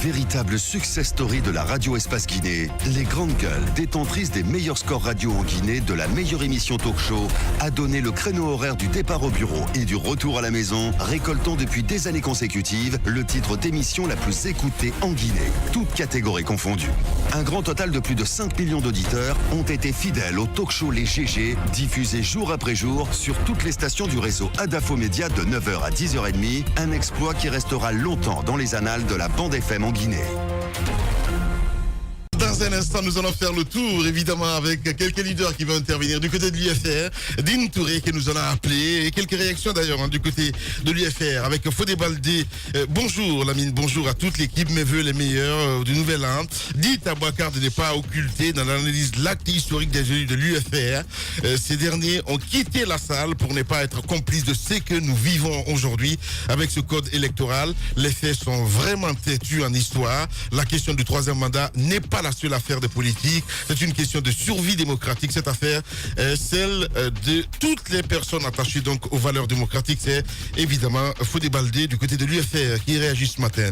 Véritable success story de la radio Espace Guinée, les Grandes Gueules, détentrices des meilleurs scores radio en Guinée, de la meilleure émission talk show, a donné le créneau horaire du départ au bureau et du retour à la maison, récoltant depuis des années consécutives le titre d'émission la plus écoutée en Guinée, toutes catégories confondues. Un grand total de plus de 5 millions d'auditeurs ont été fidèles au talk show Les GG, diffusé jour après jour sur toutes les stations du réseau Adafo Média de 9h à 10h30, un exploit qui restera longtemps dans les annales de la bande FM en Guinée. Dans un instant, nous allons faire le tour, évidemment, avec quelques leaders qui vont intervenir du côté de l'UFR, Dine Touré, que nous allons appeler, et quelques réactions d'ailleurs du côté de l'UFR, avec Fodé Baldé. Bonjour Lamine, bonjour à toute l'équipe, mes voeux les meilleurs du nouvel an. Dites à Bouakar de ne pas occulter dans l'analyse l'acte historique des élus de l'UFR. Ces derniers ont quitté la salle pour ne pas être complices de ce que nous vivons aujourd'hui avec ce code électoral. Les faits sont vraiment têtus en histoire. La question du troisième mandat n'est pas la seule affaire de politique, c'est une question de survie démocratique. Cette affaire est celle de toutes les personnes attachées donc aux valeurs démocratiques. C'est évidemment Fodé Baldé du côté de l'UFR qui réagit ce matin.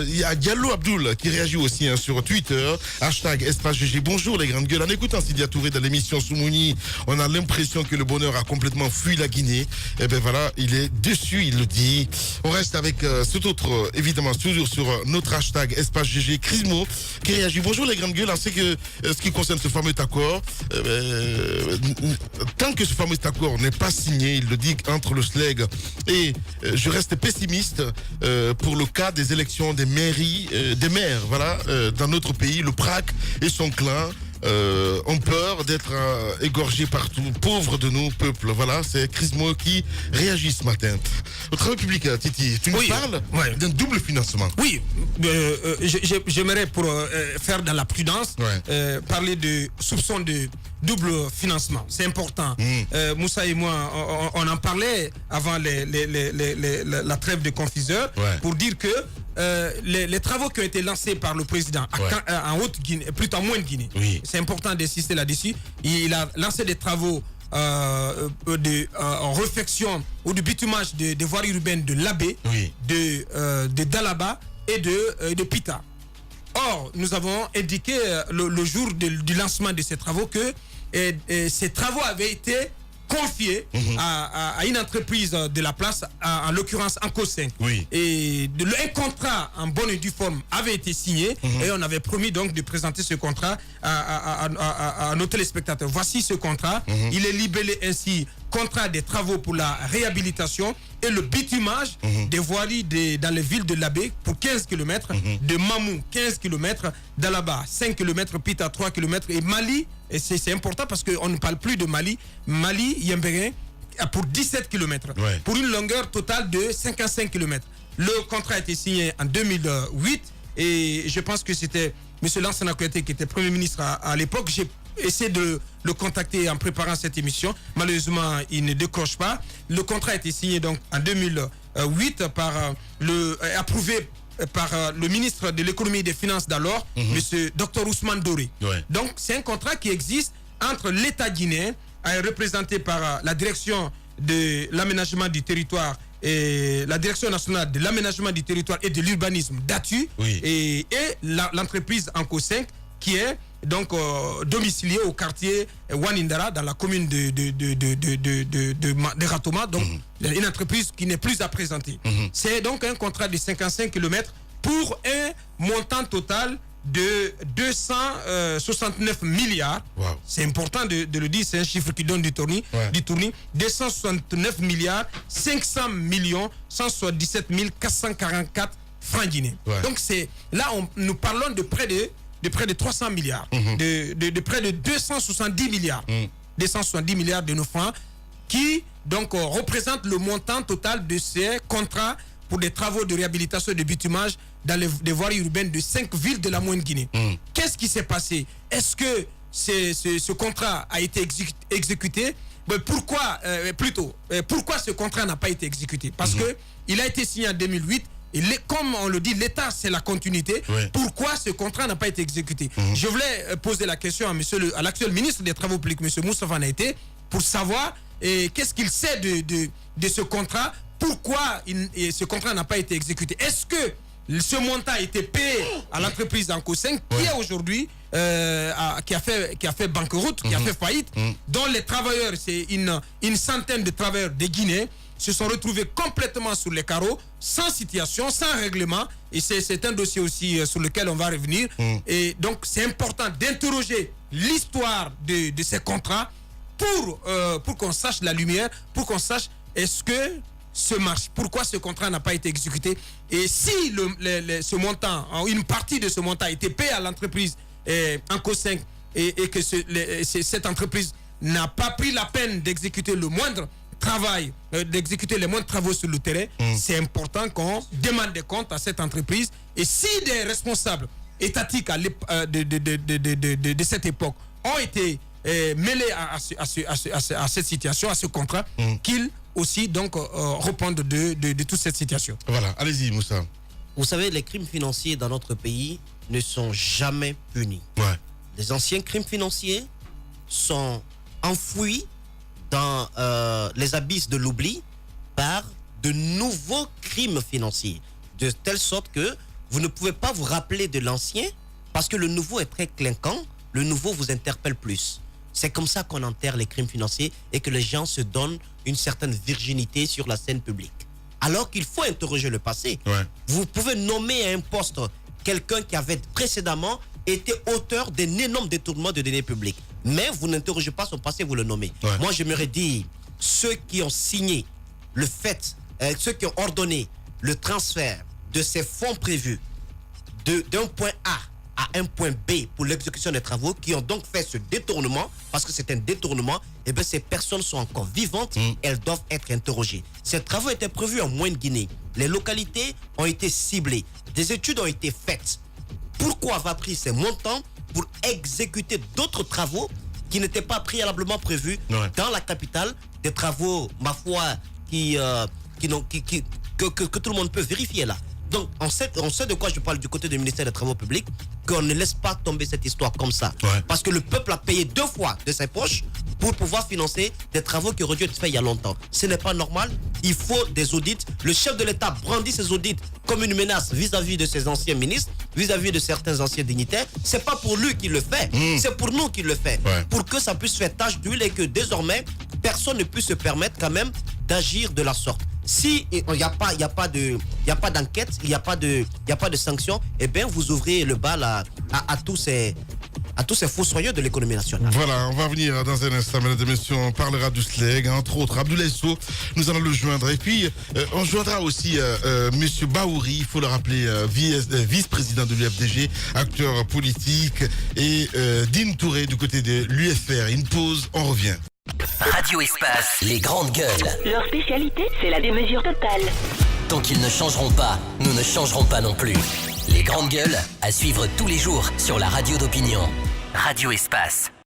Il y a Diallo Abdoul qui réagit aussi sur Twitter, #EspaceGG. Bonjour les Grandes Gueules. En écoutant Sidia Touré dans l'émission Soumouni, on a l'impression que le bonheur a complètement fui la Guinée. Et bien voilà, il est dessus, il le dit. On reste avec cet autre, évidemment, toujours sur notre #EspaceGG, Crismo, qui réagit. Bonjour les Grandes Gueules, on sait que ce qui concerne ce fameux accord, tant que ce fameux accord n'est pas signé, il le dit entre le SLEG et je reste pessimiste pour le cas des élections des mairies, des maires, voilà, dans notre pays. Le PRAC et son clan ont peur d'être égorgés partout. Pauvres de nous, peuple. Voilà, c'est Crismo qui réagit ce matin. Au travail public, Titi, tu nous parles d'un double financement. Oui, j'aimerais pour faire dans la prudence parler de soupçon de double financement. C'est important. Moussa et moi, on en parlait avant la trêve de confiseurs pour dire que les travaux qui ont été lancés par le président en Haute-Guinée, plutôt en Moyenne-Guinée, c'est important d'insister là-dessus. Il a lancé des travaux en réfection ou de bitumage des voiries urbaines de Labé, de Dalaba et de Pita. Or, nous avons indiqué le jour du lancement de ces travaux que ces travaux avaient été confiés à une entreprise de la place, en l'occurrence Anco 5. Et un contrat en bonne et due forme avait été signé et on avait promis donc de présenter ce contrat à nos téléspectateurs. Voici ce contrat. Il est libellé ainsi: contrat des travaux pour la réhabilitation et le bitumage des voiries dans les villes de Labé pour 15 km, de Mamou 15 km, d'Alaba 5 km, Pita 3 km et Mali. Et c'est important parce qu'on ne parle plus de Mali. Mali, Yembéguin, pour 17 km, pour une longueur totale de 55 km. Le contrat a été signé en 2008 et je pense que c'était M. Lansana Kouyaté qui était Premier ministre à l'époque. J'ai essayé de le contacter en préparant cette émission. Malheureusement, il ne décroche pas. Le contrat a été signé donc en 2008 approuvé par le ministre de l'économie et des finances d'alors, M. Dr Ousmane Doré. Donc c'est un contrat qui existe entre l'État guinéen, représenté par la direction de l'aménagement du territoire et la direction nationale de l'aménagement du territoire et de l'urbanisme d'ATU, et l'entreprise Anco 5 qui est donc domiciliée au quartier Wanindara dans la commune de Ratoma, donc une entreprise qui n'est plus à présenter. C'est donc un contrat de 55 km pour un montant total de 269 milliards. C'est important de le dire, c'est un chiffre qui donne du tournis. 269 milliards 500 millions 177 444 francs guinéens. Donc c'est là nous parlons de près de 300 milliards, de près de 270 milliards, 270 milliards de nos francs, qui donc représente le montant total de ces contrats pour des travaux de réhabilitation et de bitumage dans les voiries urbaines de 5 villes de la Moyenne-Guinée. Qu'est-ce qui s'est passé? Est-ce que ce contrat a été exécuté? Pourquoi ce contrat n'a pas été exécuté? Parce que il a été signé en 2008. Et comme on le dit, l'État, c'est la continuité. Pourquoi ce contrat n'a pas été exécuté? Je voulais poser la question à l'actuel ministre des Travaux publics, M. Moustapha Naïté, pour savoir qu'est-ce qu'il sait de ce contrat. Pourquoi ce contrat n'a pas été exécuté? Est-ce que ce montant a été payé à l'entreprise Anco 5 qui est aujourd'hui qui a fait banqueroute, qui a fait faillite, dont les travailleurs, c'est une centaine de travailleurs de Guinée, se sont retrouvés complètement sur les carreaux, sans situation, sans règlement. Et c'est un dossier aussi sur lequel on va revenir. Et donc, c'est important d'interroger l'histoire de ces contrats pour qu'on sache la lumière, pour qu'on sache est-ce que ce marche, pourquoi ce contrat n'a pas été exécuté. Et si ce montant, une partie de ce montant a été payé à l'entreprise Anco 5 et que cette entreprise n'a pas pris la peine d'exécuter le moindre travail, d'exécuter les moindres travaux sur le terrain, c'est important qu'on demande des comptes à cette entreprise. Et si des responsables étatiques de cette époque ont été mêlés à cette situation, à ce contrat, qu'ils aussi donc répondent de toute cette situation. Voilà, allez-y Moussa. Vous savez, les crimes financiers dans notre pays ne sont jamais punis. Ouais. Les anciens crimes financiers sont enfouis dans les abysses de l'oubli par de nouveaux crimes financiers. De telle sorte que vous ne pouvez pas vous rappeler de l'ancien parce que le nouveau est très clinquant, le nouveau vous interpelle plus. C'est comme ça qu'on enterre les crimes financiers et que les gens se donnent une certaine virginité sur la scène publique. Alors qu'il faut interroger le passé. Ouais. Vous pouvez nommer à un poste quelqu'un qui avait précédemment été auteur d'un énorme détournement de deniers publics. Mais vous n'interrogez pas son passé, vous le nommez. Ouais. Moi, j'aimerais dire, ceux qui ont signé le fait, ceux qui ont ordonné le transfert de ces fonds prévus d'un point A à un point B pour l'exécution des travaux, qui ont donc fait ce détournement, parce que c'est un détournement, et bien ces personnes sont encore vivantes, elles doivent être interrogées. Ces travaux étaient prévus en Moyenne-Guinée. Les localités ont été ciblées. Des études ont été faites. Pourquoi avoir pris ces montants pour exécuter d'autres travaux qui n'étaient pas préalablement prévus dans la capitale, des travaux, ma foi, que tout le monde peut vérifier là. Donc, on sait de quoi je parle du côté du ministère des Travaux publics, qu'on ne laisse pas tomber cette histoire comme ça. Ouais. Parce que le peuple a payé 2 fois de ses poches pour pouvoir financer des travaux qui auraient dû être faits il y a longtemps. Ce n'est pas normal. Il faut des audits. Le chef de l'État brandit ces audits comme une menace vis-à-vis de ses anciens ministres, vis-à-vis de certains anciens dignitaires. C'est pas pour lui qu'il le fait. C'est pour nous qu'il le fait. Ouais. Pour que ça puisse faire tache d'huile et que désormais, personne ne puisse se permettre quand même d'agir de la sorte. Si il n'y a pas d'enquête, il n'y a pas de sanction, eh bien vous ouvrez le bal à tous ces fossoyeurs de l'économie nationale. Voilà, on va venir dans un instant, mesdames et messieurs, on parlera du SLEG, entre autres, Abdoulaye Sow, nous allons le joindre. Et puis, on joindra aussi monsieur Baouri, il faut le rappeler, vice-président de l'UFDG, acteur politique, et Dine Touré du côté de l'UFR. Une pause, on revient. Radio Espace, les grandes gueules. Leur spécialité, c'est la démesure totale. Tant qu'ils ne changeront pas, nous ne changerons pas non plus. Les grandes gueules, à suivre tous les jours sur la radio d'opinion. Radio Espace.